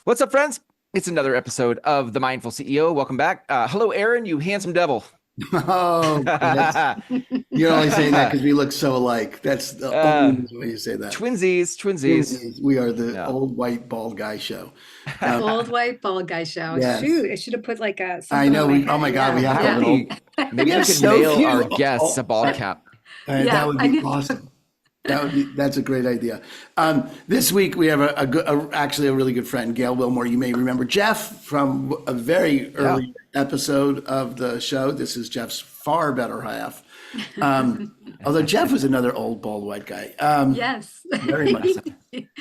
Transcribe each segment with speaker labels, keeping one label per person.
Speaker 1: What's up, friends? It's another episode of The Mindful CEO. Welcome back. Hello, Aaron, you handsome devil.
Speaker 2: Oh, that's you're only saying that because we look so alike. That's the only
Speaker 1: uh,
Speaker 2: way you say that.
Speaker 1: twinsies.
Speaker 2: Twinsies. We are the
Speaker 1: No.
Speaker 2: old white bald guy show.
Speaker 3: The old white bald guy show.
Speaker 2: Yes,
Speaker 3: Shoot, I should have put like
Speaker 2: I
Speaker 3: something on
Speaker 2: know.
Speaker 3: my
Speaker 2: Oh
Speaker 3: head.
Speaker 2: my God, we
Speaker 3: Yeah,
Speaker 2: have to
Speaker 1: How
Speaker 2: have
Speaker 3: yeah,
Speaker 2: an old.
Speaker 1: many? Maybe
Speaker 2: We
Speaker 1: we
Speaker 2: have
Speaker 1: could
Speaker 2: so
Speaker 1: mail
Speaker 2: few.
Speaker 1: our guests a bald cap.
Speaker 2: That
Speaker 3: yeah.
Speaker 2: would
Speaker 3: I
Speaker 2: be
Speaker 3: know.
Speaker 2: awesome. That's a great idea. This week we have actually a really good friend, Gail Willmore. You may remember Jeff from a very
Speaker 1: Yeah.
Speaker 2: early episode of the show. This is Jeff's far better half. Although Jeff was another old bald white guy.
Speaker 3: Yes.
Speaker 2: Very much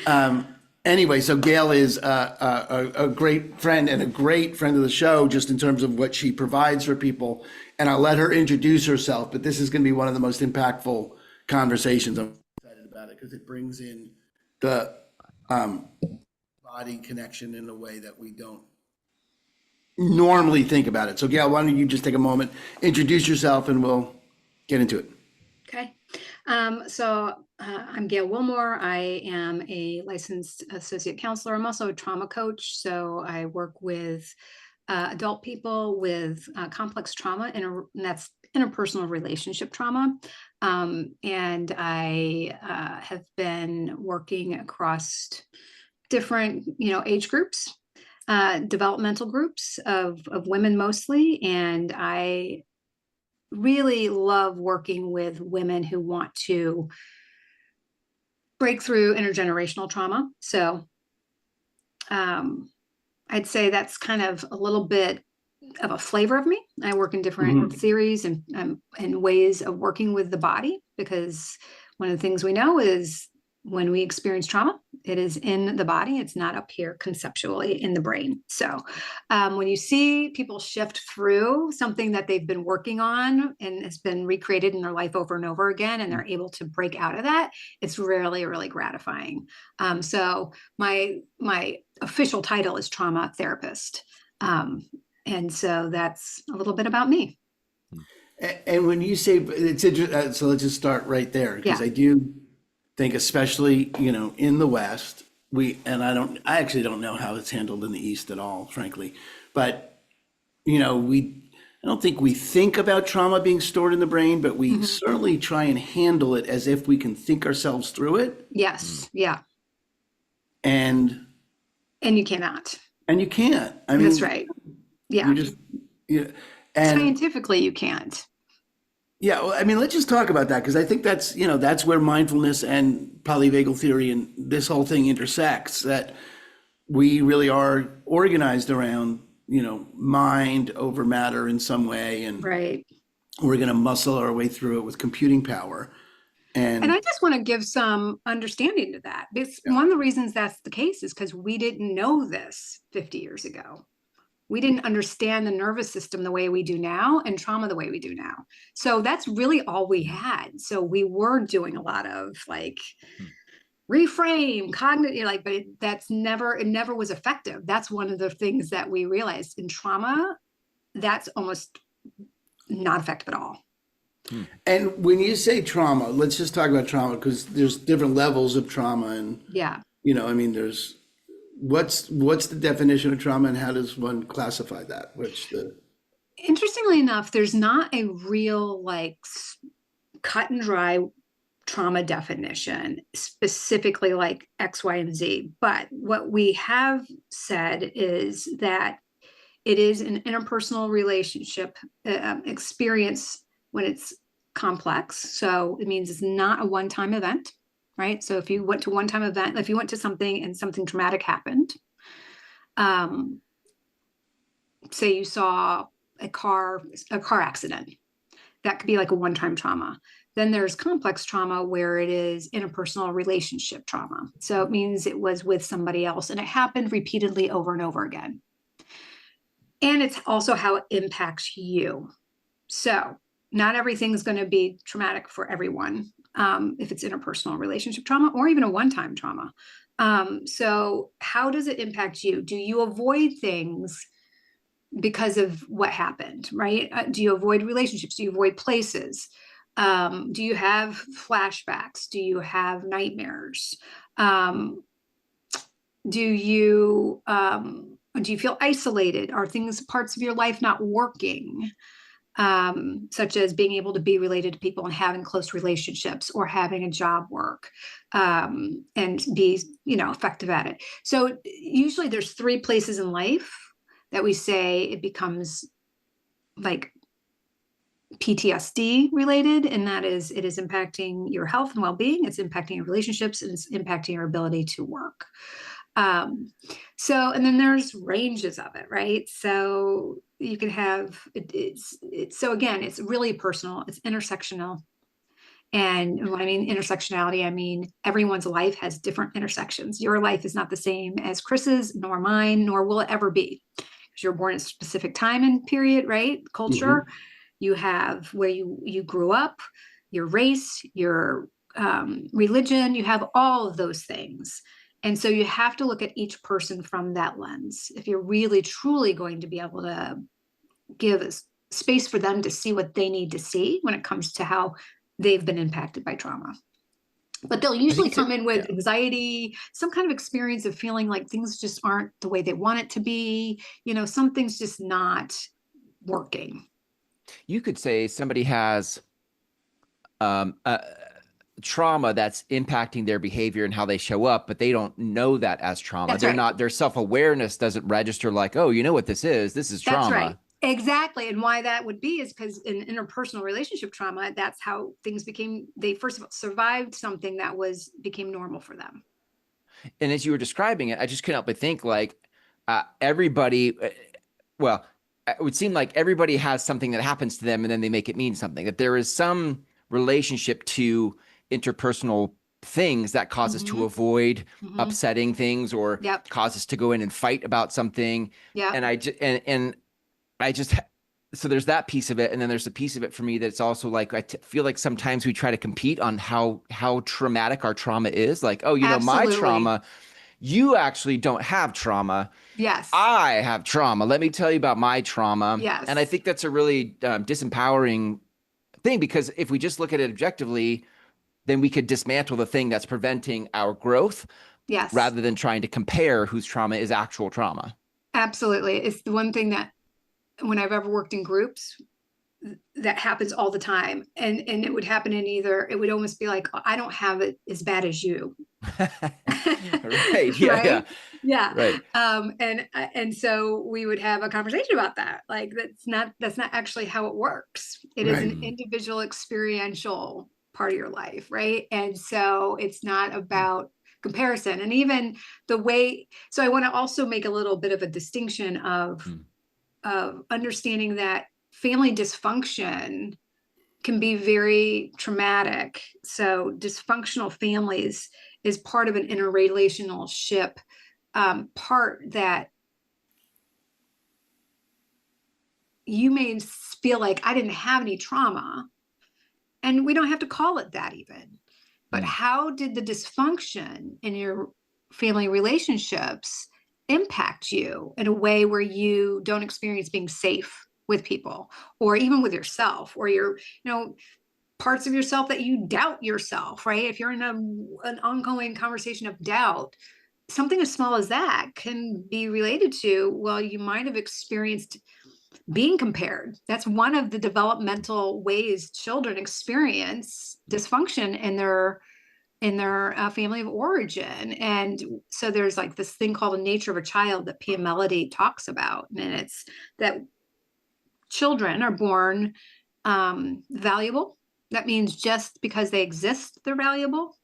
Speaker 2: so. Anyway, so Gail is a great friend and a great friend of the show, just in terms of what she provides for people. And I'll let her introduce herself, but this is going to be one of the most impactful conversations. I'm excited about it because it brings in the body connection in a way that we don't normally think about it. So Gail, why don't you just take a moment, introduce yourself, and we'll get into it.
Speaker 3: Okay. I'm Gail Willmore. I am a licensed associate counselor. I'm also a trauma coach. So I work with adult people with complex trauma, and that's interpersonal relationship trauma. And I have been working across different, age groups, developmental groups of women mostly. And I really love working with women who want to break through intergenerational trauma. So I'd say that's kind of a little bit of a flavor of me. I work in different theories and ways of working with the body, because one of the things we know is when we experience trauma, it is in the body. It's not up here conceptually in the brain. So when you see people shift through something that they've been working on and has been recreated in their life over and over again, and they're able to break out of that, it's really, really gratifying. So my official title is trauma therapist. And so that's a little bit about me.
Speaker 2: And when you say it's interesting, so let's just start right there, because
Speaker 3: Yeah.
Speaker 2: I do think, especially in the West, I actually don't know how it's handled in the East at all, frankly, but I don't think we think about trauma being stored in the brain, but we certainly try and handle it as if we can think ourselves through it,
Speaker 3: Yes. Yeah.
Speaker 2: and
Speaker 3: And you cannot.
Speaker 2: you can't. I
Speaker 3: That's
Speaker 2: mean,
Speaker 3: right.
Speaker 2: you
Speaker 3: Yeah.
Speaker 2: just you, and
Speaker 3: Scientifically, you can't.
Speaker 2: yeah, well, I mean, let's just talk about that, because I think that's where mindfulness and polyvagal theory and this whole thing intersects. That we really are organized around mind over matter in some way, and
Speaker 3: Right.
Speaker 2: we're going to muscle our way through it with computing power.
Speaker 3: And I
Speaker 2: And
Speaker 3: just want to give some understanding to that. Because
Speaker 2: yeah,
Speaker 3: one of the reasons that's the case is because we didn't know this 50 years ago. We didn't understand the nervous system the way we do now, and trauma the way we do now. So that's really all we had. So we were doing a lot of like reframe, cognitive, but it never was effective. That's one of the things that we realized in trauma. That's almost not effective at all.
Speaker 2: and when you say trauma, let's just talk about trauma, because there's different levels of trauma, and
Speaker 3: Yeah.
Speaker 2: I mean, there's what's the definition of trauma, and how does one classify that?
Speaker 3: Interestingly enough, there's not a real cut and dry trauma definition specifically like X, Y, and Z. But what we have said is that it is an interpersonal relationship experience when it's complex. So it means it's not a one-time event, right? So if you went to one-time event, if you went to something and something traumatic happened, um, say you saw a car accident, that could be like a one-time trauma. Then there's complex trauma where it is interpersonal relationship trauma. So it means it was with somebody else and it happened repeatedly over and over again. And it's also how it impacts you. So not everything's going to be traumatic for everyone, if it's interpersonal relationship trauma or even a one-time trauma. So how does it impact you? Do you avoid things because of what happened, right? Do you avoid relationships? Do you avoid places? Do you have flashbacks? Do you have nightmares? Do you feel isolated? Are parts of your life not working? Such as being able to be related to people and having close relationships or having a job work, and be, effective at it. So usually there's three places in life that we say it becomes like PTSD related, and that is, it is impacting your health and well-being, it's impacting your relationships, and it's impacting your ability to work. And then there's ranges of it, right? So you can have so again, it's really personal, it's intersectional. And when I mean intersectionality, I mean everyone's life has different intersections. Your life is not the same as Chris's, nor mine, nor will it ever be, because you're born at a specific time and period, right? Culture.
Speaker 2: Mm-hmm.
Speaker 3: You have where you grew up, your race, your religion, you have all of those things. And so you have to look at each person from that lens if you're really truly going to be able to give space for them to see what they need to see when it comes to how they've been impacted by trauma. But they'll usually come in with anxiety, some kind of experience of feeling like things just aren't the way they want it to be. Something's just not working.
Speaker 1: You could say somebody has trauma that's impacting their behavior and how they show up, but they don't know that as trauma.
Speaker 3: That's right.
Speaker 1: Their self-awareness doesn't register like, oh, you know what this is? This is
Speaker 3: That's
Speaker 1: trauma.
Speaker 3: right. Exactly. And why that would be is because in interpersonal relationship trauma, that's how things became, they first of all survived something that became normal for them.
Speaker 1: And as you were describing it, I just couldn't help but think like everybody, well, it would seem like everybody has something that happens to them and then they make it mean something, that there is some relationship to interpersonal things that cause us to avoid upsetting things or
Speaker 3: Yep.
Speaker 1: cause us to go in and fight about something.
Speaker 3: Yeah.
Speaker 1: And I just, so there's that piece of it. And then there's a piece of it for me that's also like, feel like sometimes we try to compete on how traumatic our trauma is. Like, oh, my trauma, you actually don't have trauma.
Speaker 3: Yes.
Speaker 1: I have trauma. Let me tell you about my trauma.
Speaker 3: Yes.
Speaker 1: And I think that's a really disempowering thing, because if we just look at it objectively, then we could dismantle the thing that's preventing our growth.
Speaker 3: Yes.
Speaker 1: Rather than trying to compare whose trauma is actual trauma.
Speaker 3: Absolutely. It's the one thing that when I've ever worked in groups, that happens all the time. And it would happen it would almost be like, I don't have it as bad as you.
Speaker 1: Right. Yeah.
Speaker 3: Right?
Speaker 1: Yeah.
Speaker 3: Right. And so we would have a conversation about that. Like, that's not actually how it works. It is an individual experiential part of your life. Right. And so it's not about comparison. And even the way, so I want to also make a little bit of a distinction of understanding that family dysfunction can be very traumatic. So dysfunctional families is part of an interrelationship part that you may feel like, I didn't have any trauma, and we don't have to call it that even. But how did the dysfunction in your family relationships impact you in a way where you don't experience being safe with people, or even with yourself, or your, parts of yourself that you doubt yourself, right? If you're in an ongoing conversation of doubt, something as small as that can be related to, well, you might have experienced being compared. That's one of the developmental ways children experience dysfunction in their family of origin. And so there's like this thing called the nature of a child that Pia Mellody talks about. And it's that children are born valuable. That means just because they exist, they're valuable.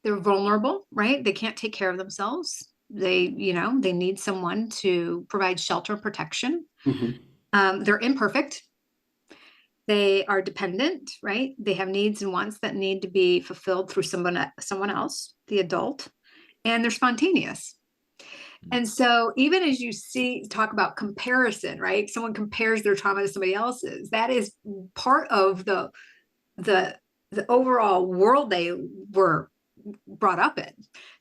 Speaker 3: They're vulnerable, right? They can't take care of themselves. They need someone to provide shelter and protection. They're imperfect. They are dependent, right? They have needs and wants that need to be fulfilled through someone else, the adult, and they're spontaneous. And so even as you talk about comparison, right? Someone compares their trauma to somebody else's. That is part of the overall world they were brought up in.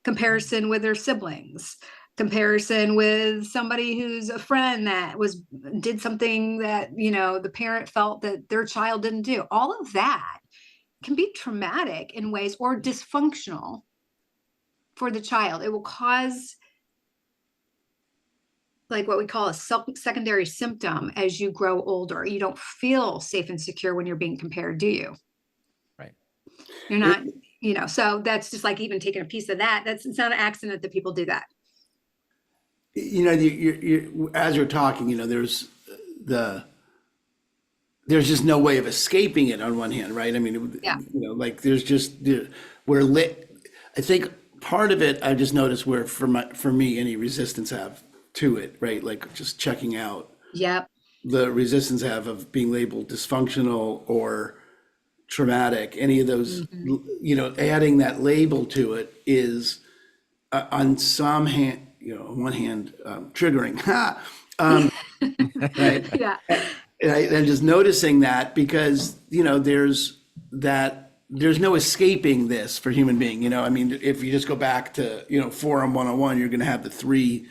Speaker 3: Comparison with their siblings, comparison with somebody who's a friend that did something that, the parent felt that their child didn't do. All of that can be traumatic in ways, or dysfunctional for the child. It will cause like what we call a secondary symptom as you grow older. You don't feel safe and secure when you're being compared, do you?
Speaker 1: Right.
Speaker 3: You're not, so that's just like even taking a piece of that. It's not an accident that people do that.
Speaker 2: As you're talking, there's just no way of escaping it on one hand, right? I mean,
Speaker 3: Yeah.
Speaker 2: like there's just, we're lit. I think part of it, I just noticed where for me, any resistance have to it, right? Like just checking out
Speaker 3: Yep.
Speaker 2: the resistance have of being labeled dysfunctional or traumatic, any of those, adding that label to it is on some hand, on one hand, triggering. Right?
Speaker 3: Yeah.
Speaker 2: And just noticing that because, there's no escaping this for human being, I mean, if you just go back to, Forum 101, you're going to have the three,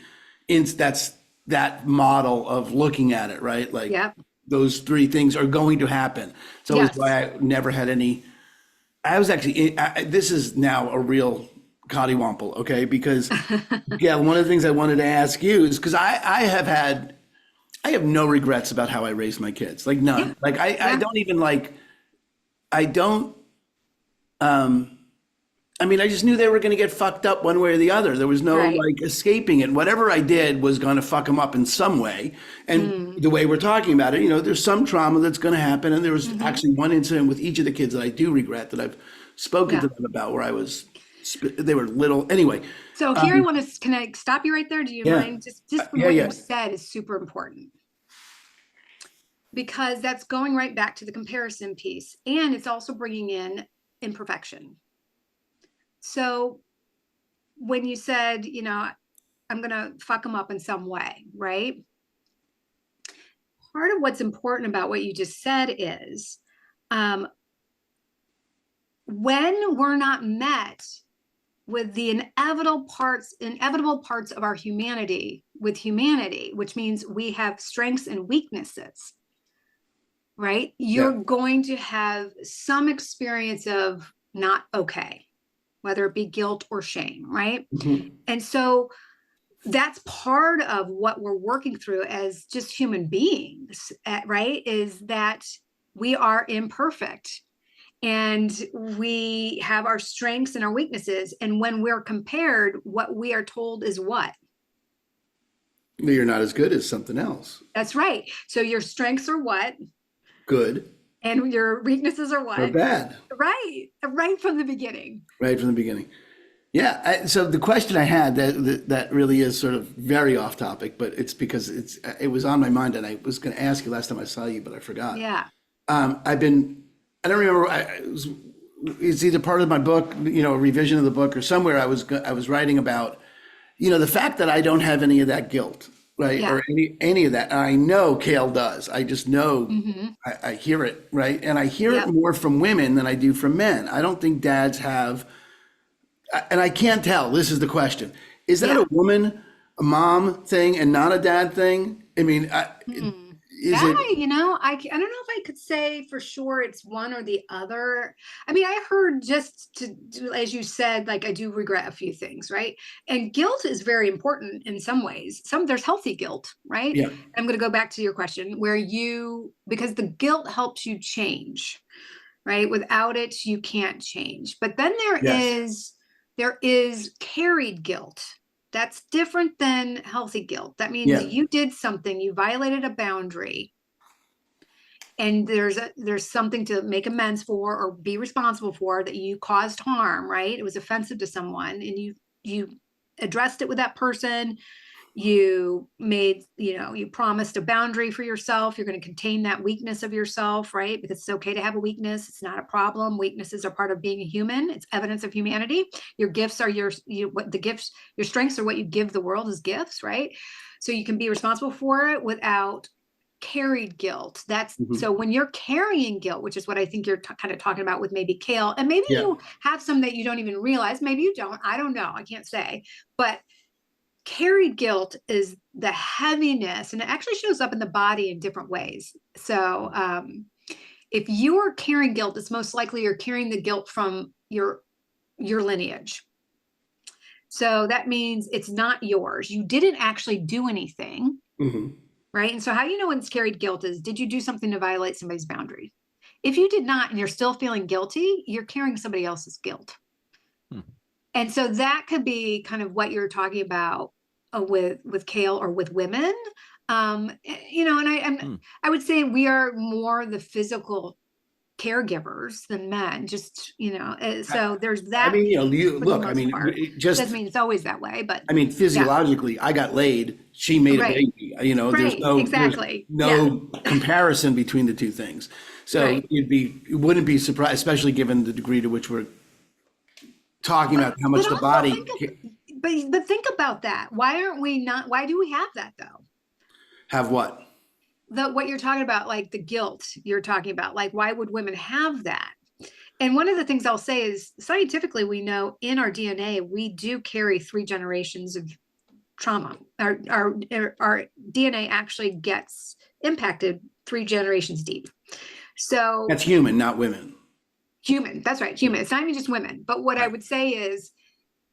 Speaker 2: that's that model of looking at it, right? Like
Speaker 3: Yep.
Speaker 2: those three things are going to happen. It's always
Speaker 3: Yes.
Speaker 2: why I never had any, I was actually, this is now a real cottywomple, okay? Because yeah, one of the things I wanted to ask you is because I have no regrets about how I raised my kids, like none.
Speaker 3: Yeah.
Speaker 2: Like I don't even like, I don't, I mean, I just knew they were going to get fucked up one way or the other. There was no
Speaker 3: Right.
Speaker 2: like escaping it. Whatever I did was going to fuck them up in some way. And the way we're talking about it, there's some trauma that's going to happen. And there was actually one incident with each of the kids that I do regret that I've spoken to them about where they were little. Anyway,
Speaker 3: So here can I stop you right there? Do you
Speaker 2: Yeah.
Speaker 3: mind? Just from
Speaker 2: Yeah,
Speaker 3: what
Speaker 2: yeah.
Speaker 3: you said is super important. Because that's going right back to the comparison piece. And it's also bringing in imperfection. So when you said, I'm going to fuck them up in some way, right? Part of what's important about what you just said is when we're not met with the inevitable parts of our humanity with humanity, which means we have strengths and weaknesses, right? You're going to have some experience of not okay, whether it be guilt or shame, right? And so that's part of what we're working through as just human beings, right? Is that we are imperfect and we have our strengths and our weaknesses. And when we're compared, what we are told is what?
Speaker 2: You're not as good as something else.
Speaker 3: That's right. So your strengths are what?
Speaker 2: Good.
Speaker 3: And your weaknesses are
Speaker 2: Or
Speaker 3: what?
Speaker 2: bad.
Speaker 3: Right. Right from the beginning.
Speaker 2: Right from the beginning. Yeah. So the question I had that really is sort of very off topic, but it's because it was on my mind and I was going to ask you last time I saw you, but I forgot.
Speaker 3: Yeah.
Speaker 2: I don't remember. It's either part of my book, a revision of the book, or somewhere I was writing about, the fact that I don't have any of that guilt, right,
Speaker 3: Yeah.
Speaker 2: or any of that. And I know Gail does. I just know. I hear it, right, and I hear it more from women than I do from men. I don't think dads have, and I can't tell. This is the question: is that a woman, a mom thing, and not a dad thing? I mean, is it?
Speaker 3: I don't know if I could say for sure it's one or the other. I mean, I heard as you said, like I do regret a few things, right? And guilt is very important in some ways. There's healthy guilt, right?
Speaker 2: Yeah.
Speaker 3: I'm going to go back to your question because the guilt helps you change, right? Without it, you can't change. But then there is carried guilt. That's different than healthy guilt. That means you did something, you violated a boundary, and there's something to make amends for or be responsible for that you caused harm, right? It was offensive to someone, and you addressed it with that person. You made, you promised a boundary for yourself. You're going to contain that weakness of yourself, right? Because it's okay to have a weakness. It's not a problem. Weaknesses are part of being a human. It's evidence of humanity. Your gifts are your strengths are what you give the world as gifts, right? So you can be responsible for it without carried guilt. So when you're carrying guilt, which is what I think you're kind of talking about with maybe Kale, and maybe you have some that you don't even realize. Maybe you don't. I don't know. I can't say, but carried guilt is the heaviness, and it actually shows up in the body in different ways. So if you are carrying guilt, it's most likely you're carrying the guilt from your lineage. So that means it's not yours. You didn't actually do anything,
Speaker 2: Mhm.
Speaker 3: right? And so how you know when it's carried guilt is, did you do something to violate somebody's boundary? If you did not and you're still feeling guilty, you're carrying somebody else's guilt.
Speaker 1: Hmm.
Speaker 3: And so that could be kind of what you're talking about with Kale or with women. And
Speaker 1: Hmm.
Speaker 3: I would say we are more the physical caregivers than men. Just
Speaker 2: I,
Speaker 3: so there's
Speaker 2: I
Speaker 3: that
Speaker 2: mean, you know,
Speaker 3: piece
Speaker 2: you
Speaker 3: for the
Speaker 2: look. I
Speaker 3: most
Speaker 2: mean,
Speaker 3: part.
Speaker 2: just
Speaker 3: Doesn't mean it's always that way, but
Speaker 2: I mean,
Speaker 3: yeah,
Speaker 2: physiologically, I got laid. She made a
Speaker 3: right,
Speaker 2: baby. You know,
Speaker 3: right,
Speaker 2: there's
Speaker 3: exactly, yeah,
Speaker 2: no comparison between the two things. So
Speaker 3: right.
Speaker 2: you wouldn't be surprised, especially given the degree to which we're talking
Speaker 3: But
Speaker 2: about how
Speaker 3: but
Speaker 2: much the
Speaker 3: also
Speaker 2: body
Speaker 3: think but think about that. Why aren't we not? Why do we have that though?
Speaker 2: have what?
Speaker 3: What you're talking about, like the guilt you're talking about, like why would women have that? And one of the things I'll say is scientifically, we know in our DNA, we do carry 3 generations of trauma. Our DNA actually gets impacted 3 generations deep. So
Speaker 2: That's human, not women.
Speaker 3: human, that's right,
Speaker 2: Yeah,
Speaker 3: human. It's not even just women. But what I
Speaker 2: right.
Speaker 3: would say is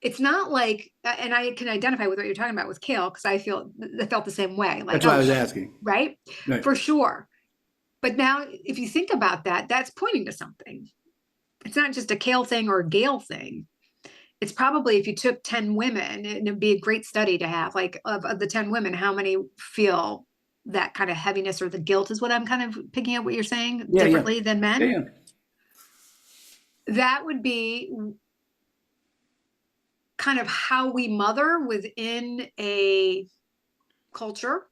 Speaker 3: it's not like, and I can identify with what you're talking about with Kale, because I felt the same way. Like,
Speaker 2: That's why I was asking.
Speaker 3: right,
Speaker 2: Right.
Speaker 3: for sure. But now, if you think about that, that's pointing to something. It's not just a Kale thing or a Gail thing. It's probably if you took 10 women, and it'd be a great study to have, like of the 10 women, how many feel that kind of heaviness or the guilt is what I'm kind of picking up what you're saying
Speaker 2: Yeah, yeah,
Speaker 3: differently than
Speaker 2: yeah,
Speaker 3: men.
Speaker 2: yeah.
Speaker 3: That would be kind of how we mother within a culture.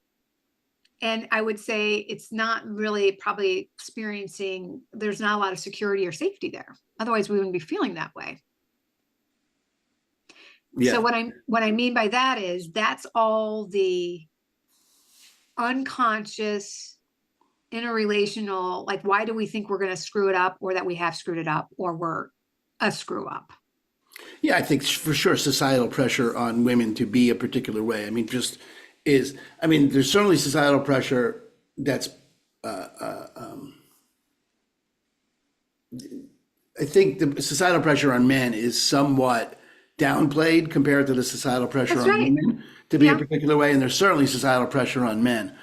Speaker 3: And I would say it's not really probably experiencing, there's not a lot of security or safety there. Otherwise, we wouldn't be feeling that way. So
Speaker 2: Yeah.
Speaker 3: what I mean by that is that's all the unconscious interrelational, like why do we think we're going to screw it up, or that we have screwed it up, or we're a screw up.
Speaker 2: Yeah, I think for sure societal pressure on women to be a particular way. I mean, I mean, there's certainly societal pressure that's, I think the societal pressure on men is somewhat downplayed compared to the societal pressure
Speaker 3: That's
Speaker 2: on
Speaker 3: right.
Speaker 2: women to be a
Speaker 3: Yeah,
Speaker 2: particular way. And there's certainly societal pressure on men.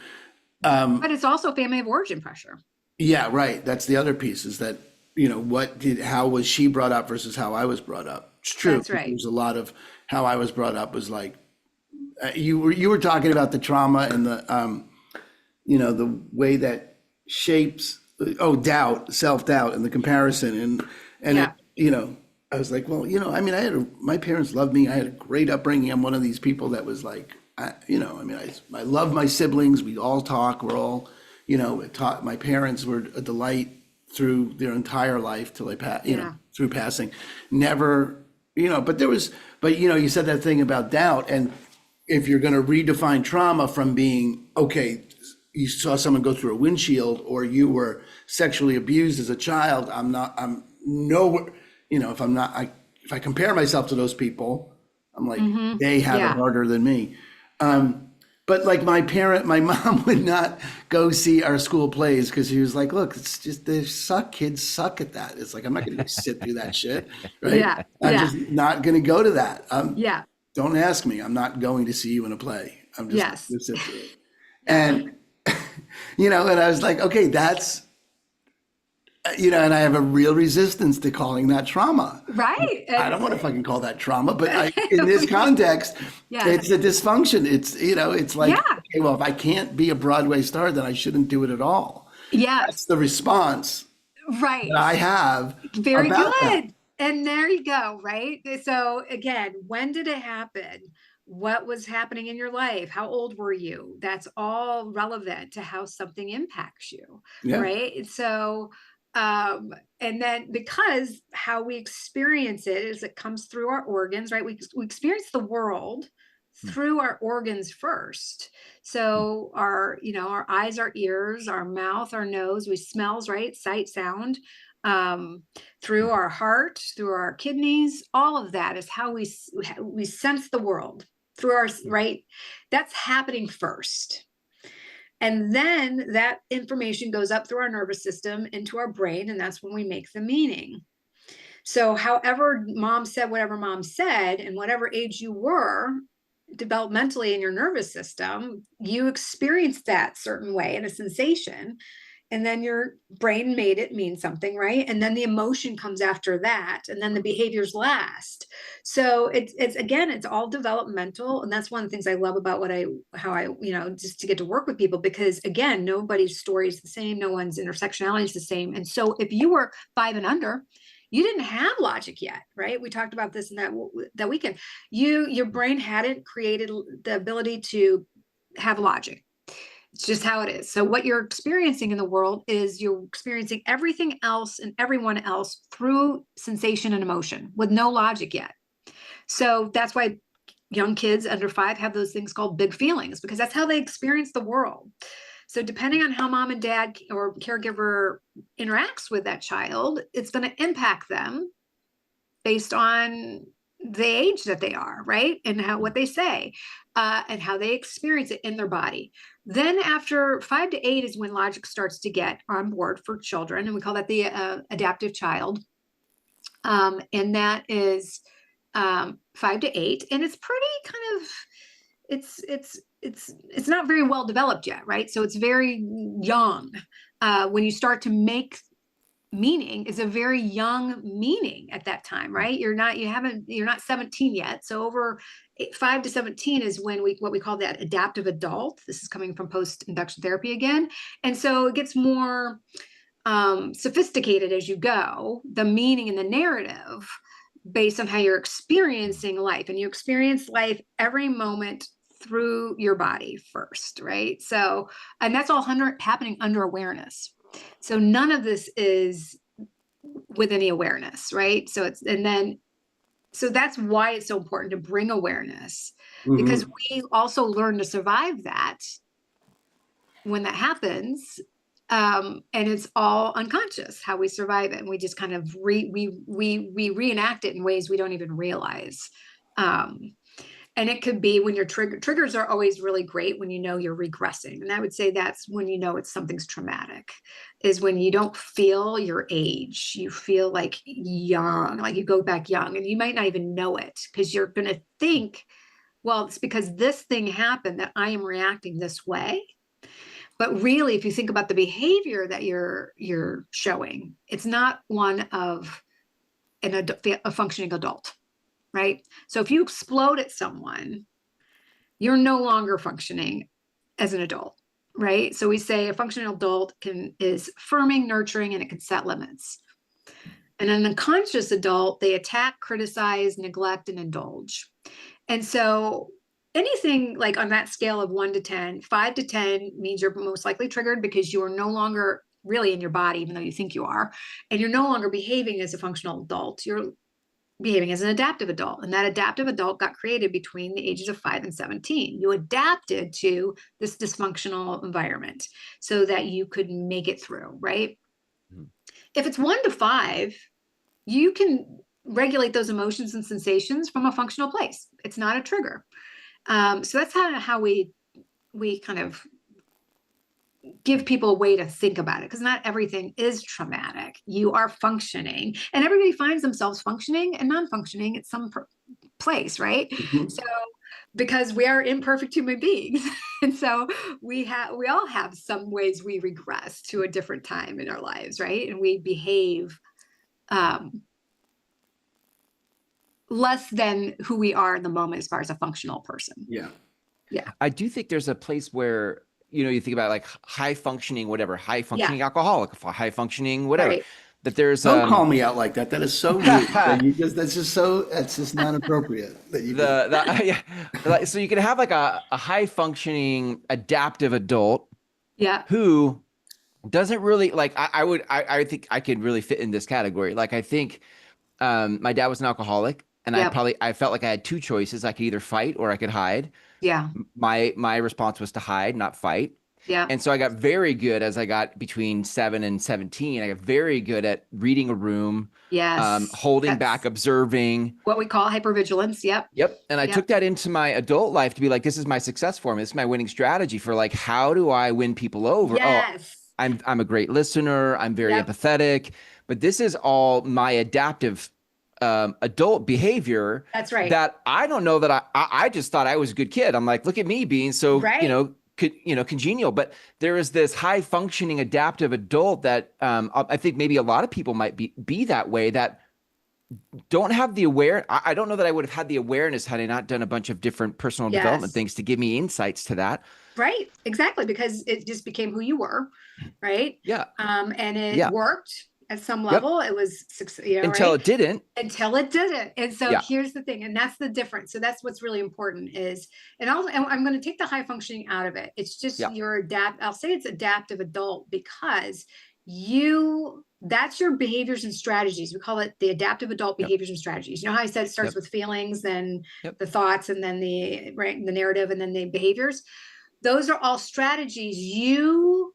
Speaker 3: but it's also family of origin pressure.
Speaker 2: Yeah, right. That's the other piece is that, how was she brought up versus how I was brought up? It's true.
Speaker 3: That's right.
Speaker 2: There's a lot of how I was brought up was like, you were talking about the trauma and the way that shapes, doubt, self-doubt and the comparison and
Speaker 3: Yeah,
Speaker 2: I was like, well, I mean, my parents loved me. I had a great upbringing. I'm one of these people that was like, I mean, I love my siblings. We all talk. We're all, taught. My parents were a delight through their entire life till
Speaker 3: yeah,
Speaker 2: through passing. Never, but you said that thing about doubt. And if you're going to redefine trauma from being, okay, you saw someone go through a windshield or you were sexually abused as a child, I'm no, if I compare myself to those people, I'm like, they have it
Speaker 3: yeah,
Speaker 2: harder than me. But like my mom would not go see our school plays because she was like, look, it's just, kids suck at that. It's like, I'm not going to sit through that shit, right?
Speaker 3: yeah,
Speaker 2: I'm
Speaker 3: yeah,
Speaker 2: just not going to go to that.
Speaker 3: yeah,
Speaker 2: Don't ask me. I'm not going to see you in a play. I'm just
Speaker 3: yes,
Speaker 2: going to sit through it.
Speaker 3: yeah,
Speaker 2: And, and I was like, okay, that's, and I have a real resistance to calling that trauma.
Speaker 3: right.
Speaker 2: I don't want to fucking call that trauma, but in this context,
Speaker 3: Yeah,
Speaker 2: it's a dysfunction. It's like,
Speaker 3: yeah,
Speaker 2: okay, well, if I can't be a Broadway star, then I shouldn't do it at all. That's
Speaker 3: yes,
Speaker 2: the response that
Speaker 3: right.
Speaker 2: I have
Speaker 3: Very
Speaker 2: about that.
Speaker 3: good. And there you go, right? So again, when did it happen? What was happening in your life? How old were you? That's all relevant to how something impacts you,
Speaker 2: Yeah.
Speaker 3: right? So and then because how we experience it is it comes through our organs, right? We experience the world through our organs first. So our eyes, our ears, our mouth, our nose, we smells, right? Sight, sound, through our heart, through our kidneys, all of that is how we sense the world through our, right? That's happening first. And then that information goes up through our nervous system into our brain, and that's when we make the meaning. So however mom said whatever mom said, and whatever age you were developmentally in your nervous system, you experienced that certain way in a sensation, and then your brain made it mean something, right? And then the emotion comes after that, and then the behaviors last. So it's again, it's all developmental, and that's one of the things I love about how I, just to get to work with people, because again, nobody's story is the same, no one's intersectionality is the same. And so if you were 5 and under, you didn't have logic yet, right? We talked about this in that weekend. Your brain hadn't created the ability to have logic. It's just how it is. So what you're experiencing in the world is you're experiencing everything else and everyone else through sensation and emotion with no logic yet. So that's why young kids under 5 have those things called big feelings, because that's how they experience the world. So depending on how mom and dad or caregiver interacts with that child, it's going to impact them based on the age that they are, right? And what they say, and how they experience it in their body. Then after 5 to 8 is when logic starts to get on board for children. And we call that the adaptive child. And that is 5 to 8. And it's pretty kind of, it's not very well developed yet, right? So it's very young. When you start to make meaning, is a very young meaning at that time, right? You're not 17 yet. So over 5 to 17 is when what we call that adaptive adult. This is coming from post-induction therapy again. And so it gets more sophisticated as you go, the meaning and the narrative based on how you're experiencing life. And you experience life every moment through your body first, right? So, and that's all happening under awareness. So none of this is with any awareness, right? So that's why it's so important to bring awareness, because we also learn to survive that when that happens. And it's all unconscious how we survive it. And we just kind of we reenact it in ways we don't even realize. And it could be when your triggers are always really great when you know you're regressing. And I would say that's when you know something's traumatic, is when you don't feel your age. You feel like young, like you go back young, and you might not even know it, because you're going to think, well, it's because this thing happened that I am reacting this way. But really, if you think about the behavior that you're showing, it's not one of a functioning adult. Right? So if you explode at someone, you're no longer functioning as an adult, right? So we say a functional adult is affirming, nurturing, and it can set limits. And an unconscious adult, they attack, criticize, neglect, and indulge. And so anything like on that scale of 1 to 10, 5 to 10 means you're most likely triggered because you are no longer really in your body, even though you think you are, and you're no longer behaving as a functional adult. You're behaving as an adaptive adult. And that adaptive adult got created between the ages of 5 and 17. You adapted to this dysfunctional environment so that you could make it through, right? Mm-hmm. If it's 1 to 5, you can regulate those emotions and sensations from a functional place. It's not a trigger. So that's how we kind of give people a way to think about it, because not everything is traumatic. You are functioning, and everybody finds themselves functioning and non-functioning at some place, right? Mm-hmm. So because we are imperfect human beings, and so we all have some ways we regress to a different time in our lives, right? And we behave less than who we are in the moment as far as a functional person.
Speaker 2: Yeah.
Speaker 1: I do think there's a place where, you think about like high functioning, whatever, high functioning alcoholic, high functioning, whatever.
Speaker 3: Right.
Speaker 1: That there's
Speaker 2: don't call me out like that. That is so rude. That's just not appropriate. That you
Speaker 1: so you can have like a high functioning adaptive adult, who doesn't really like. I think I could really fit in this category. Like I think my dad was an alcoholic, and I felt like I had 2 choices. I could either fight or I could hide.
Speaker 3: Yeah.
Speaker 1: My response was to hide, not fight.
Speaker 3: Yeah.
Speaker 1: And so I got very good as I got between 7 and 17. I got very good at reading a room, holding back, observing.
Speaker 3: What we call hypervigilance.
Speaker 1: Yep. And I took that into my adult life to be like, this is my success formula. This is my winning strategy for like, how do I win people over?
Speaker 3: Yes.
Speaker 1: Oh, I'm a great listener. I'm very empathetic. But this is all my adaptive adult behavior
Speaker 3: That's right.
Speaker 1: that I don't know that I just thought I was a good kid. I'm like, look at me being so,
Speaker 3: Right.
Speaker 1: congenial. But there is this high functioning adaptive adult that I think maybe a lot of people might be that way, that don't have the I don't know that I would have had the awareness had I not done a bunch of different personal development
Speaker 3: Yes.
Speaker 1: things to give me insights to that.
Speaker 3: Right. Exactly. Because it just became who you were. Right.
Speaker 1: Yeah.
Speaker 3: And it
Speaker 1: Yeah.
Speaker 3: worked at some
Speaker 1: Yep.
Speaker 3: level. It was,
Speaker 1: Until
Speaker 3: right.
Speaker 1: it didn't.
Speaker 3: Until it didn't. And so
Speaker 1: Yeah.
Speaker 3: here's the thing, and that's the difference. So that's what's really important is, and I'm going to take the high functioning out of it. It's just
Speaker 1: Yeah.
Speaker 3: your I'll say it's adaptive adult because that's your behaviors and strategies. We call it the adaptive adult
Speaker 1: Yep.
Speaker 3: behaviors and strategies. You know how I said it starts
Speaker 1: Yep.
Speaker 3: with feelings, then
Speaker 1: Yep.
Speaker 3: the thoughts, and then the narrative, and then the behaviors. Those are all strategies you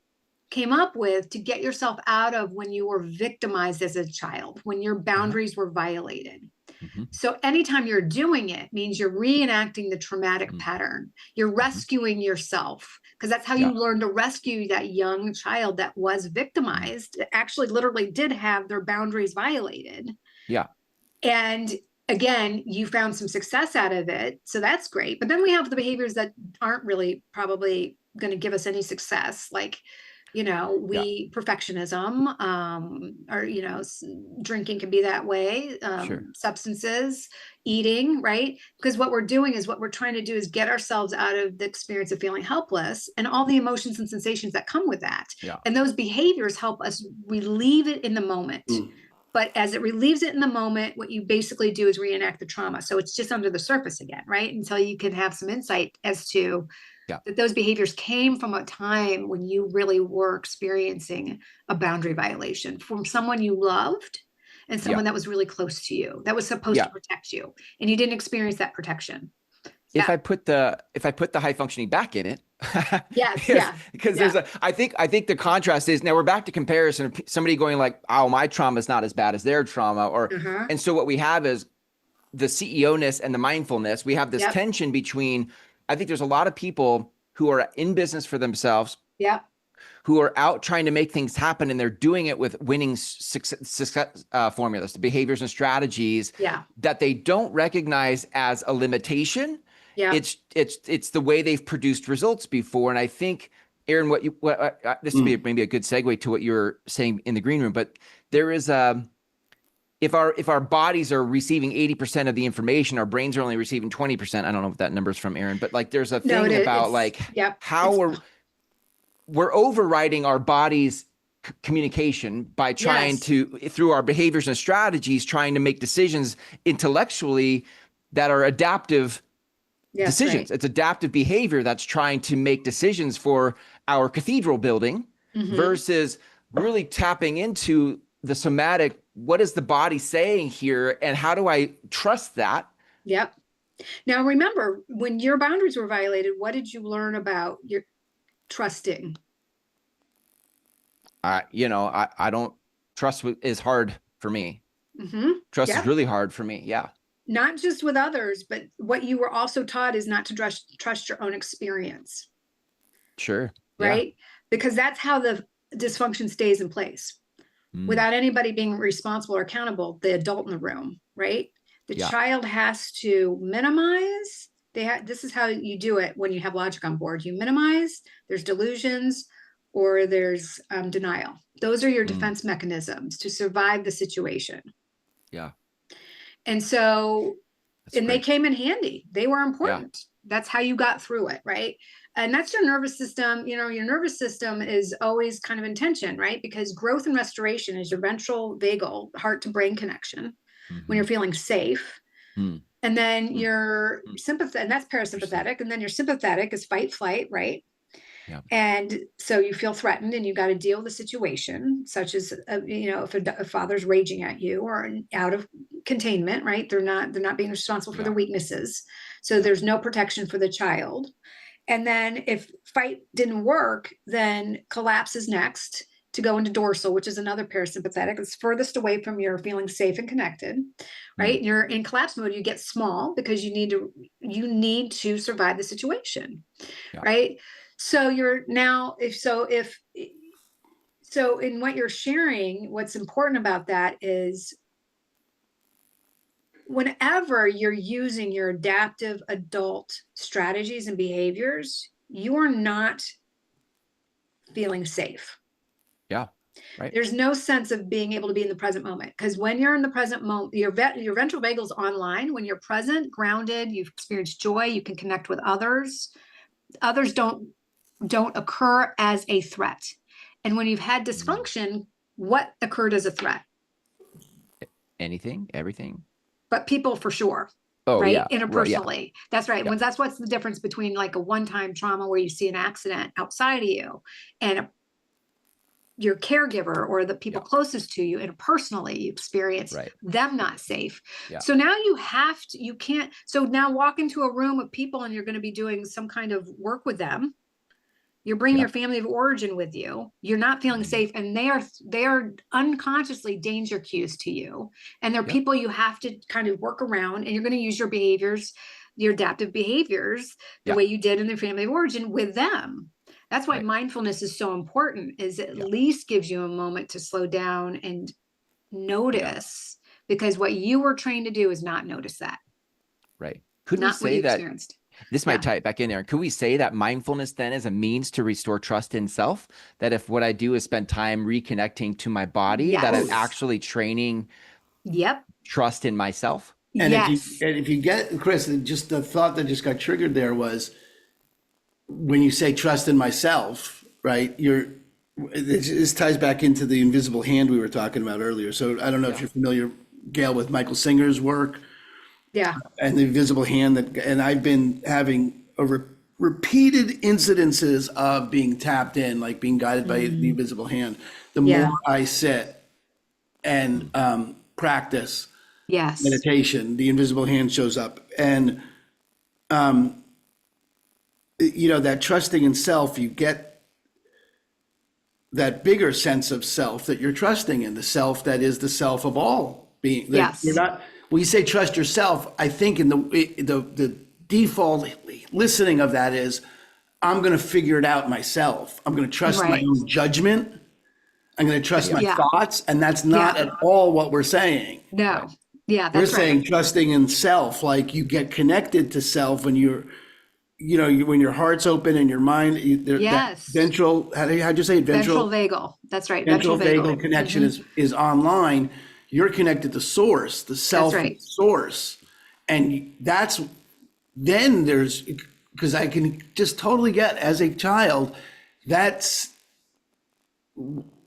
Speaker 3: came up with to get yourself out of when you were victimized as a child, when your
Speaker 1: Uh-huh.
Speaker 3: boundaries were violated.
Speaker 1: Mm-hmm.
Speaker 3: So anytime you're doing it means you're reenacting the traumatic pattern. You're
Speaker 1: Mm-hmm.
Speaker 3: rescuing yourself because that's how
Speaker 1: Yeah.
Speaker 3: you learn to rescue that young child that was
Speaker 1: Mm.
Speaker 3: victimized, actually literally did have their boundaries violated.
Speaker 1: Yeah.
Speaker 3: And again, you found some success out of it. So that's great. But then we have the behaviors that aren't really probably going to give us any success, like
Speaker 1: Yeah.
Speaker 3: perfectionism, or drinking can be that way,
Speaker 1: Sure.
Speaker 3: substances, eating, right? Because what we're doing is, what we're trying to do is get ourselves out of the experience of feeling helpless and all the emotions and sensations that come with that.
Speaker 1: Yeah.
Speaker 3: And those behaviors help us relieve it in the moment. But as it relieves it in the moment, what you basically do is reenact the trauma. So it's just under the surface again, right? Until you can have some insight as to
Speaker 1: Yeah.
Speaker 3: that those behaviors came from a time when you really were experiencing a boundary violation from someone you loved and
Speaker 1: Yeah.
Speaker 3: someone that was really close to you, that was supposed
Speaker 1: Yeah.
Speaker 3: to protect you, and you didn't experience that protection.
Speaker 1: If
Speaker 3: Yeah.
Speaker 1: I put the high functioning back in it,
Speaker 3: Yes.
Speaker 1: because,
Speaker 3: Yeah.
Speaker 1: because
Speaker 3: Yeah.
Speaker 1: I think the contrast is, now we're back to comparison of somebody going like, oh, my trauma is not as bad as their trauma,
Speaker 3: Uh-huh.
Speaker 1: and so what we have is the CEO-ness and the mindfulness. We have this
Speaker 3: Yep.
Speaker 1: tension between, I think there's a lot of people who are in business for themselves,
Speaker 3: Yep.
Speaker 1: who are out trying to make things happen, and they're doing it with winning success formulas, the behaviors and strategies
Speaker 3: Yeah.
Speaker 1: that they don't recognize as a limitation.
Speaker 3: Yeah.
Speaker 1: It's the way they've produced results before. And I think, Aaron, this would be maybe a good segue to what you're saying in the green room, but there is if our bodies are receiving 80% of the information, our brains are only receiving 20%. I don't know if that number's from Aaron, but like there's a
Speaker 3: No,
Speaker 1: thing about like
Speaker 3: yep.
Speaker 1: how we're overriding our body's communication by trying
Speaker 3: Yes.
Speaker 1: to, through our behaviors and strategies, trying to make decisions intellectually that are adaptive
Speaker 3: Yes.
Speaker 1: decisions.
Speaker 3: Right.
Speaker 1: It's adaptive behavior that's trying to make decisions for our cathedral building
Speaker 3: Mm-hmm.
Speaker 1: versus really tapping into the somatic. What is the body saying here? And how do I trust that?
Speaker 3: Yep. Now, remember, when your boundaries were violated, what did you learn about your trusting?
Speaker 1: I don't trust is hard for me.
Speaker 3: Mm-hmm.
Speaker 1: Trust is
Speaker 3: Yep.
Speaker 1: really hard for me. Yeah.
Speaker 3: Not just with others, but what you were also taught is not to trust your own experience,
Speaker 1: Sure. Yeah.
Speaker 3: right? Because that's how the dysfunction stays in place without anybody being responsible or accountable, the adult in the room, right? The
Speaker 1: Yeah.
Speaker 3: child has to minimize. This is how you do it when you have logic on board. You minimize, there's delusions, or there's denial. Those are your defense mechanisms to survive the situation.
Speaker 1: Yeah.
Speaker 3: And so,
Speaker 1: That's
Speaker 3: and they
Speaker 1: great.
Speaker 3: came in handy. They were
Speaker 1: Yeah.
Speaker 3: important. That's how you got through it, right? And that's your nervous system. Your nervous system is always kind of in tension, right? Because growth and restoration is your ventral vagal heart to brain connection when you're feeling safe. And then your sympathetic, and that's parasympathetic. And then your sympathetic is fight, flight, right?
Speaker 1: Yeah.
Speaker 3: And so you feel threatened and you got to deal with the situation, such as, if a father's raging at you or out of containment, right? They're not being responsible for their weaknesses. So there's no protection for the child. And then if fight didn't work, then collapse is next to go into dorsal, which is another parasympathetic. It's furthest away from your feeling safe and connected, right? You're in collapse mode. You get small because you need to survive the situation, right? So you're now, so in what you're sharing, what's important about that is whenever you're using your adaptive adult strategies and behaviors, you are not feeling safe.
Speaker 1: Yeah. Right.
Speaker 3: There's no sense of being able to be in the present moment, because when you're in the present moment, your ventral vagal's online. When you're present, grounded, you've experienced joy, you can connect with others. Others don't occur as a threat. And when you've had dysfunction, what occurred as a threat?
Speaker 1: Anything, everything.
Speaker 3: But people for sure.
Speaker 1: Oh
Speaker 3: Right,
Speaker 1: yeah. Right. Yeah.
Speaker 3: interpersonally. That's right.
Speaker 1: Yeah.
Speaker 3: When that's what's the difference between like a one-time trauma where you see an accident outside of you and your caregiver or the people
Speaker 1: Yeah.
Speaker 3: closest to you, and personally you experience
Speaker 1: Right.
Speaker 3: them not safe.
Speaker 1: Yeah.
Speaker 3: So now you can't, so now walk into a room of people and you're going to be doing some kind of work with them. You're bringing
Speaker 1: Yeah.
Speaker 3: your family of origin with you. You're not feeling safe, and they are unconsciously danger cues to you. And they're
Speaker 1: Yeah.
Speaker 3: people you have to kind of work around, and you're going to use your behaviors, your adaptive behaviors, the
Speaker 1: Yeah.
Speaker 3: way you did in their family of origin with them. That's why
Speaker 1: Right.
Speaker 3: mindfulness is so important, is it at
Speaker 1: Yeah.
Speaker 3: least gives you a moment to slow down and notice, because what you were trained to do is not notice that,
Speaker 1: Right. Could we
Speaker 3: not what
Speaker 1: say
Speaker 3: you
Speaker 1: that
Speaker 3: experienced.
Speaker 1: this
Speaker 3: Yeah.
Speaker 1: might tie it back in there? Could we say that mindfulness then is a means to restore trust in self? That if what I do is spend time reconnecting to my body, that I'm
Speaker 3: Yes.
Speaker 1: actually training
Speaker 3: Yep.
Speaker 1: trust in myself?
Speaker 2: And
Speaker 3: Yes.
Speaker 2: if you get, Chris, just the thought that just got triggered there was when you say trust in myself, right? This ties back into the invisible hand we were talking about earlier. So I don't know if
Speaker 1: Yeah.
Speaker 2: you're familiar, Gail, with Michael Singer's work
Speaker 3: Yeah.
Speaker 2: and the invisible hand and I've been having repeated incidences of being tapped in, like being guided by the invisible hand. The
Speaker 3: Yeah.
Speaker 2: more I sit and practice
Speaker 3: Yes.
Speaker 2: meditation, the invisible hand shows up. And, that trusting in self, you get that bigger sense of self that you're trusting in, the self that is the self of all being. That
Speaker 3: Yes.
Speaker 2: You're not, when you say trust yourself, I think in the default listening of that is, I'm going to figure it out myself. I'm going to trust my
Speaker 3: Right.
Speaker 2: own judgment. I'm going to trust my
Speaker 3: Yeah.
Speaker 2: thoughts. And that's not
Speaker 3: Yeah.
Speaker 2: at all what we're saying.
Speaker 3: No. Yeah,
Speaker 2: We're
Speaker 3: that's right.
Speaker 2: saying trusting in self, like you get connected to self when when your heart's open and your mind, that
Speaker 3: Yes.
Speaker 2: ventral, how'd you say it?
Speaker 3: Ventral vagal. That's right.
Speaker 2: Ventral
Speaker 3: Ventral
Speaker 2: vagal
Speaker 3: vagal.
Speaker 2: connection is online. You're connected to source, the self
Speaker 3: right.
Speaker 2: source. And then there's, because I can just totally get as a child, that's,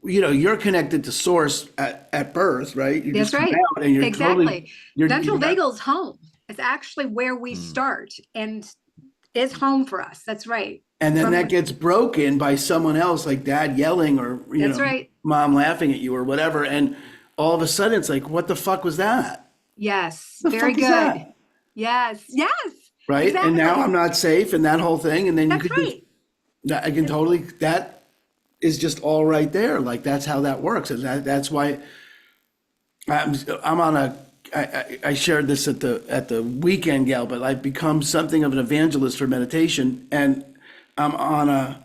Speaker 2: you're connected to source at birth, right? You
Speaker 3: That's
Speaker 2: just come
Speaker 3: right.
Speaker 2: out and you're
Speaker 3: Exactly.
Speaker 2: totally, you're
Speaker 3: Ventral
Speaker 2: not-
Speaker 3: vagal's home. It's actually where we start, and is home for us. That's right.
Speaker 2: and then
Speaker 3: From-
Speaker 2: that gets broken by someone else, like dad yelling or
Speaker 3: That's right.
Speaker 2: mom laughing at you or whatever, and all of a sudden it's like, what the fuck was that?
Speaker 3: Yes.
Speaker 2: The
Speaker 3: Very
Speaker 2: fuck is
Speaker 3: good.
Speaker 2: that?
Speaker 3: Yes. Yes.
Speaker 2: Right?
Speaker 3: Exactly.
Speaker 2: And now I'm not safe, and that whole thing, and then
Speaker 3: That's
Speaker 2: you could
Speaker 3: right.
Speaker 2: I can totally, that is just all right there. Like that's how that works, and that's why I'm on a. I shared this at the weekend, Gail, but I've become something of an evangelist for meditation, and I'm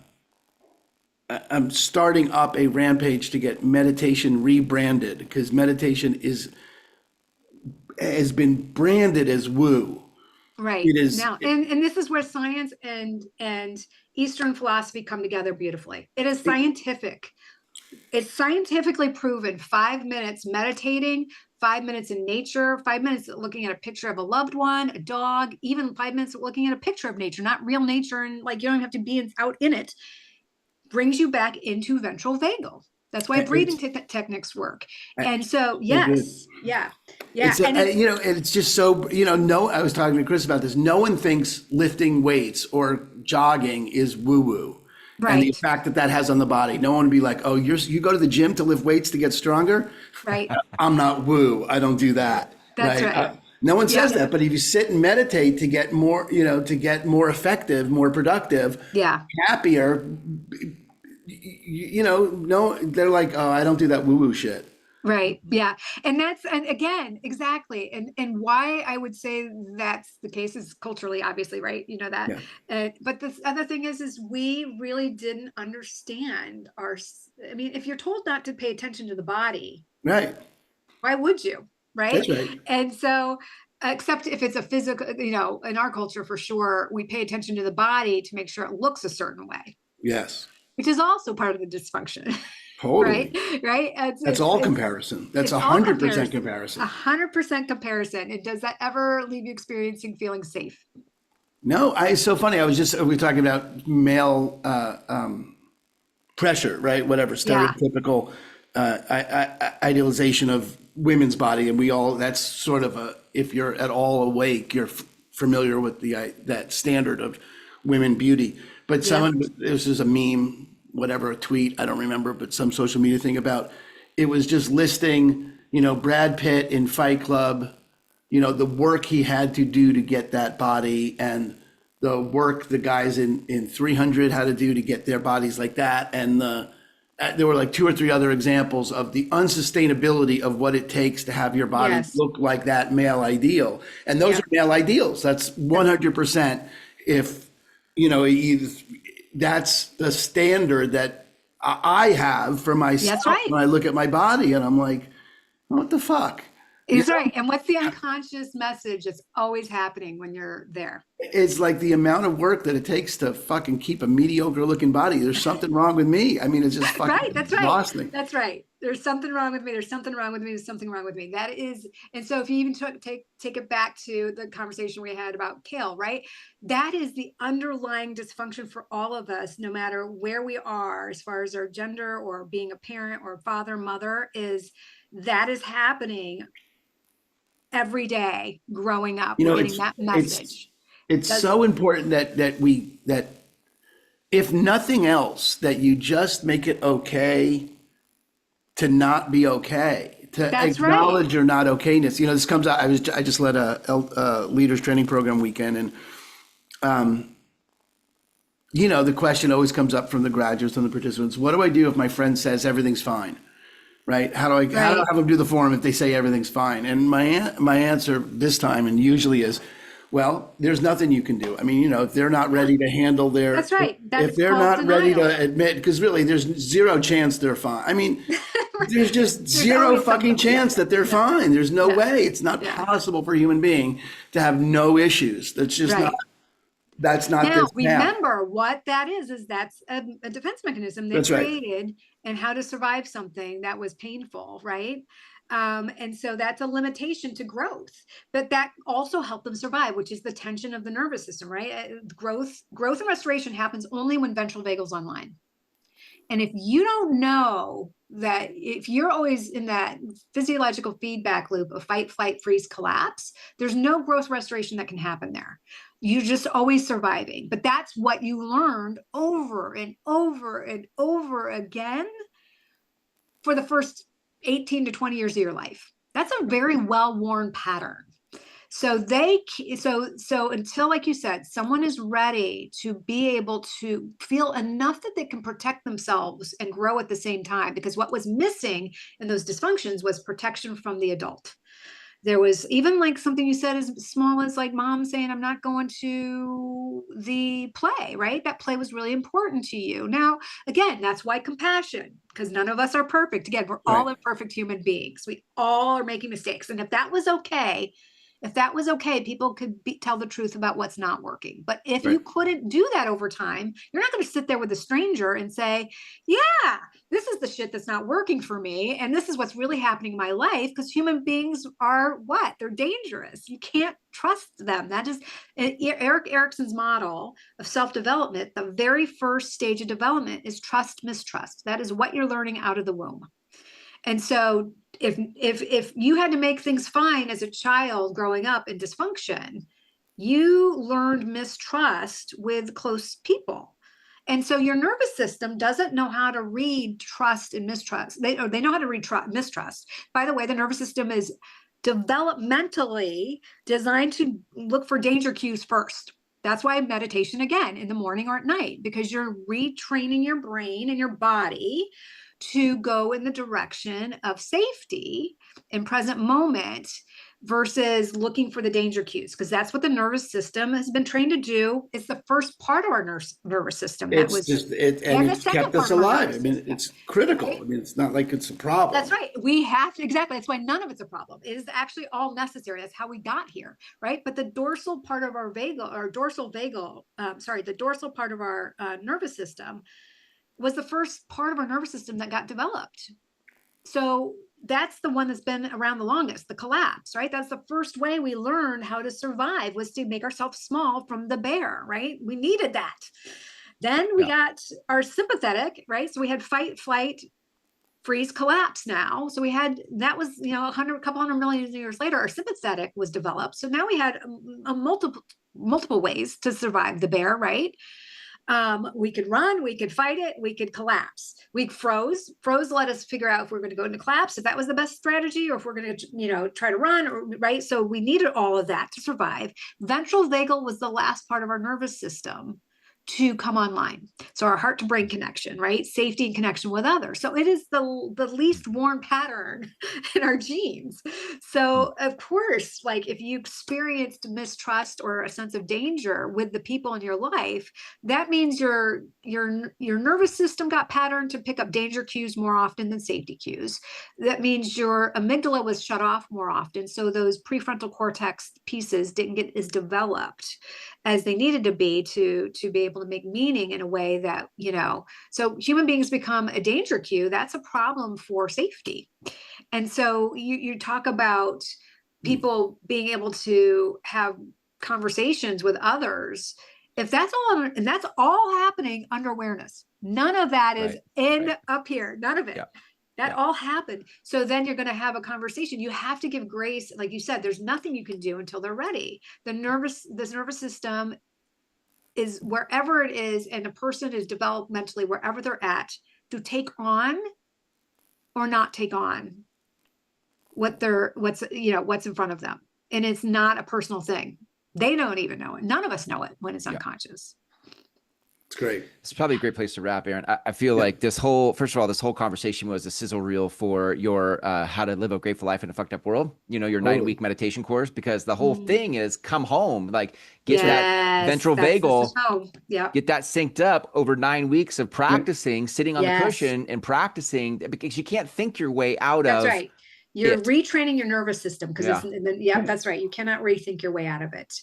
Speaker 2: starting up a rampage to get meditation rebranded, because meditation has been branded as woo.
Speaker 3: Right.
Speaker 2: It is.
Speaker 3: Now, and this is where science and Eastern philosophy come together beautifully. It is scientific. It's scientifically proven. 5 minutes meditating, 5 minutes in nature, 5 minutes looking at a picture of a loved one, a dog, even 5 minutes looking at a picture of nature, not real nature, and like you don't have to be out in it, brings you back into ventral vagal. That's why breathing techniques work. And so, yes, yeah.
Speaker 2: It's
Speaker 3: and
Speaker 2: it's just so, no, I was talking to Chris about this. No one thinks lifting weights or jogging is woo woo. And the
Speaker 3: Right.
Speaker 2: effect that has on the body. No one would be like, oh, you go to the gym to lift weights to get stronger?
Speaker 3: Right.
Speaker 2: I'm not woo. I don't do that.
Speaker 3: That's right.
Speaker 2: No one says
Speaker 3: Yeah.
Speaker 2: that, but if you sit and meditate to get more, to get more effective, more productive,
Speaker 3: Yeah.
Speaker 2: happier, no, they're like, oh, I don't do that woo woo shit.
Speaker 3: Right. Yeah. And again, exactly. And why I would say that's the case is culturally, obviously, right? You know that.
Speaker 2: Yeah.
Speaker 3: But the other thing is we really didn't understand I mean, if you're told not to pay attention to the body,
Speaker 2: Right.
Speaker 3: why would you? Right.
Speaker 2: That's right.
Speaker 3: And so except if it's a physical, in our culture for sure, we pay attention to the body to make sure it looks a certain way,
Speaker 2: Yes,
Speaker 3: which is also part of the dysfunction. Right,
Speaker 2: totally.
Speaker 3: right.
Speaker 2: That's all comparison. That's
Speaker 3: It's all
Speaker 2: 100%
Speaker 3: comparison,
Speaker 2: comparison.
Speaker 3: 100% comparison. And does that ever leave you experiencing feeling safe?
Speaker 2: No, it's so funny. We were talking about male pressure, right? Whatever,
Speaker 3: Yeah,
Speaker 2: stereotypical idealization of women's body. And that's sort of if you're at all awake, you're familiar with that standard of women beauty. But
Speaker 3: yeah,
Speaker 2: this is a meme, whatever, a tweet, I don't remember, but some social media thing about, it was just listing, Brad Pitt in Fight Club, the work he had to do to get that body, and the work the guys in 300 had to do to get their bodies like that. And there were like two or three other examples of the unsustainability of what it takes to have your body
Speaker 3: yes,
Speaker 2: look like that male ideal. And those
Speaker 3: yeah.
Speaker 2: are male ideals. That's 100%. If, that's the standard that I have for
Speaker 3: That's
Speaker 2: myself
Speaker 3: right.
Speaker 2: when I look at my body, and I'm like, what the fuck?
Speaker 3: Is right. And what's the unconscious message that's always happening when you're there?
Speaker 2: It's like the amount of work that it takes to fucking keep a mediocre looking body. There's something wrong with me. I mean, it's just
Speaker 3: Right.
Speaker 2: fucking
Speaker 3: That's right.
Speaker 2: exhausting.
Speaker 3: That's right. There's something wrong with me. There's something wrong with me. There's something wrong with me. That is, and so if you even take it back to the conversation we had about Kale, right? That is the underlying dysfunction for all of us, no matter where we are, as far as our gender or being a parent or father, mother, that is happening every day growing up.
Speaker 2: You
Speaker 3: We're
Speaker 2: know,
Speaker 3: getting
Speaker 2: it's
Speaker 3: that
Speaker 2: it's
Speaker 3: message.
Speaker 2: it's
Speaker 3: Does
Speaker 2: so important that if nothing else, that you just make it okay to not be okay, to
Speaker 3: That's right.
Speaker 2: acknowledge your not okayness. This comes out. I just led a leaders training program weekend, and the question always comes up from the graduates and the participants: what do I do if my friend says everything's fine? Right? How do I
Speaker 3: Right.
Speaker 2: have them do the forum if they say everything's fine? And my answer this time, and usually, is, well, there's nothing you can do. I mean, if they're not ready to handle
Speaker 3: That's right.
Speaker 2: if
Speaker 3: That's
Speaker 2: they're
Speaker 3: called
Speaker 2: not ready
Speaker 3: denial.
Speaker 2: to admit, because really there's zero chance they're fine. I mean, there's just
Speaker 3: There's
Speaker 2: zero
Speaker 3: always
Speaker 2: fucking
Speaker 3: something. Yeah.
Speaker 2: chance that they're
Speaker 3: Yeah.
Speaker 2: fine. There's no
Speaker 3: Yeah.
Speaker 2: way. It's not
Speaker 3: Yeah.
Speaker 2: possible for a human being to have no issues.
Speaker 3: Right.
Speaker 2: That's not
Speaker 3: Now,
Speaker 2: this path.
Speaker 3: remember what that is that's a defense mechanism they
Speaker 2: That's right.
Speaker 3: created and how to survive something that was painful, right? And so that's a limitation to growth, but that also helped them survive, which is the tension of the nervous system, right? Growth and restoration happens only when ventral vagal's online. And if you don't know that, if you're always in that physiological feedback loop of fight, flight, freeze, collapse, there's no growth restoration that can happen there. You're just always surviving. But that's what you learned over and over and over again for the first 18 to 20 years of your life. That's a very well-worn pattern. So until, like you said, someone is ready to be able to feel enough that they can protect themselves and grow at the same time, because what was missing in those dysfunctions was protection from the adult. There was even like something you said as small as like mom saying, I'm not going to the play, right? That play was really important to you. Now, again, that's why compassion, because none of us are perfect. Again, we're
Speaker 2: Right.
Speaker 3: all imperfect human beings. We all are making mistakes. And if that was okay, people could tell the truth about what's not working. But if
Speaker 2: Right.
Speaker 3: you couldn't do that over time, you're not going to sit there with a stranger and say, yeah, this is the shit that's not working for me. And this is what's really happening in my life, because human beings are what? They're dangerous. You can't trust them. That is Erik Erikson's model of self-development. The very first stage of development is trust, mistrust. That is what you're learning out of the womb. And so if you had to make things fine as a child growing up in dysfunction, you learned mistrust with close people. And so your nervous system doesn't know how to read trust and mistrust. They know how to read mistrust. By the way, the nervous system is developmentally designed to look for danger cues first. That's why meditation, again, in the morning or at night, because you're retraining your brain and your body to go in the direction of safety in present moment, versus looking for the danger cues, because that's what the nervous system has been trained to do. It's the first part of our nervous system that
Speaker 2: It's
Speaker 3: was,
Speaker 2: just, and
Speaker 3: and the
Speaker 2: it's
Speaker 3: second
Speaker 2: kept us
Speaker 3: part of our
Speaker 2: alive. I
Speaker 3: nervous
Speaker 2: mean,
Speaker 3: system,
Speaker 2: it's critical.
Speaker 3: right?
Speaker 2: I mean, it's not like it's a problem.
Speaker 3: That's right. We have to, exactly. That's why none of it's a problem. It is actually all necessary. That's how we got here, right? But the dorsal part of our vagal, or the dorsal part of our nervous system was the first part of our nervous system that got developed. So that's the one that's been around the longest, the collapse, right? That's the first way we learned how to survive, was to make ourselves small from the bear, right? We needed that. Then we got our sympathetic, right? So we had fight, flight, freeze, collapse now. So we had, that was, a couple hundred million years later, our sympathetic was developed. So now we had a multiple ways to survive the bear, right? We could run, we could fight it, we could collapse. We froze let us figure out if we're going to go into collapse, if that was the best strategy, or if we're going to, try to run, right? So we needed all of that to survive. Ventral vagal was the last part of our nervous system to come online. So our heart to brain connection, right? Safety and connection with others. So it is the least worn pattern in our genes. So of course, like if you experienced mistrust or a sense of danger with the people in your life, that means your nervous system got patterned to pick up danger cues more often than safety cues. That means your amygdala was shut off more often. So those prefrontal cortex pieces didn't get as developed as they needed to be be able to make meaning in a way that, so human beings become a danger cue. That's a problem for safety. And so you talk about people being able to have conversations with others. If that's all, and that's all happening under awareness, none of that is up here, none of it.
Speaker 1: Yeah.
Speaker 3: That all happened. So then you're going to have a conversation. You have to give grace. Like you said, there's nothing you can do until they're ready. This nervous system is wherever it is, and a person is developmentally wherever they're at, to take on or not take on what's in front of them. And it's not a personal thing. They don't even know it. None of us know it when it's unconscious.
Speaker 2: It's great.
Speaker 1: It's probably a great place to wrap, Aaron. I feel like this whole conversation was a sizzle reel for your how to live a grateful life in a fucked up world, your 9-week meditation course, because the whole thing is come home, like get that ventral vagal, get that synced up over 9 weeks of practicing, sitting on the cushion and practicing, because you can't think your way out of.
Speaker 3: That's right. You're retraining your nervous system, because that's right. You cannot rethink your way out of it.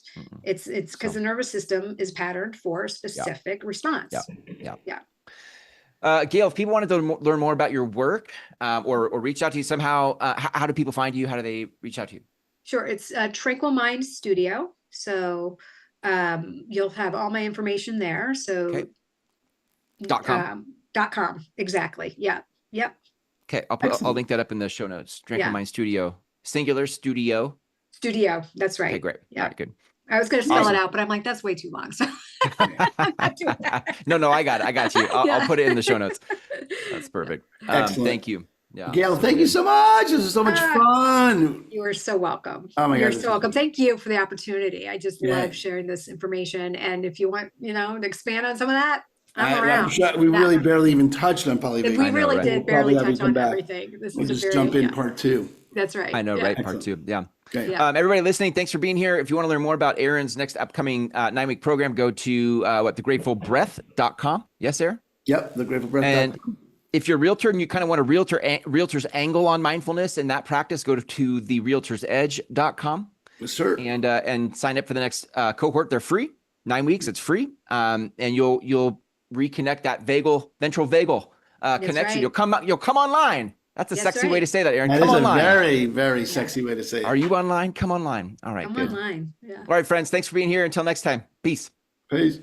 Speaker 3: It's because the nervous system is patterned for a specific response.
Speaker 1: Gail, if people wanted to learn more about your work or reach out to you somehow, how do people find you? How do they reach out to you?
Speaker 3: Sure. It's Tranquil Mind Studio. So you'll have all my information there. So .com. Exactly. Yeah. Yep.
Speaker 1: Okay, I'll link that up in the show notes. Tranquil Mind Studio, singular studio.
Speaker 3: Studio, that's right.
Speaker 1: Okay, great.
Speaker 3: Yeah,
Speaker 1: all right, good.
Speaker 3: I was going to spell it out, but I'm like, that's way too long. So I'm not doing that.
Speaker 1: No, I got it. I got you. I'll put it in the show notes. That's perfect. Thank you. Yeah,
Speaker 2: Gail, thank you so much. This is so much fun.
Speaker 3: You are so welcome.
Speaker 2: Oh my God.
Speaker 3: You're so welcome. Thank you for the opportunity. I just love sharing this information. And if you want, to expand on some of that, I'm around.
Speaker 2: We really barely even touched on polyvagal.
Speaker 3: We really did barely touch on everything.
Speaker 2: We'll just jump in part 2.
Speaker 3: That's right.
Speaker 1: I know, right? Part 2. Yeah.
Speaker 2: Okay.
Speaker 1: Everybody listening, thanks for being here. If you want to learn more about Aaron's next upcoming 9-week program, go to thegratefulbreath.com. Yes, Aaron?
Speaker 2: Yep, thegratefulbreath.com.
Speaker 1: And if you're a realtor and you kind of want a realtor's angle on mindfulness and that practice, go to therealtorsedge.com.
Speaker 2: Yes, sir.
Speaker 1: And sign up for the next cohort. They're free. 9 weeks, it's free. And you'll reconnect that ventral vagal connection. Right. You'll come online. That's a sexy way to say that, Aaron.
Speaker 2: That
Speaker 1: come
Speaker 2: is
Speaker 1: online.
Speaker 2: A very, very sexy way to say it.
Speaker 1: Are you online? Come online. All right,
Speaker 3: come
Speaker 1: good.
Speaker 3: Online. Yeah.
Speaker 1: All right, friends. Thanks for being here. Until next time. Peace.
Speaker 2: Peace.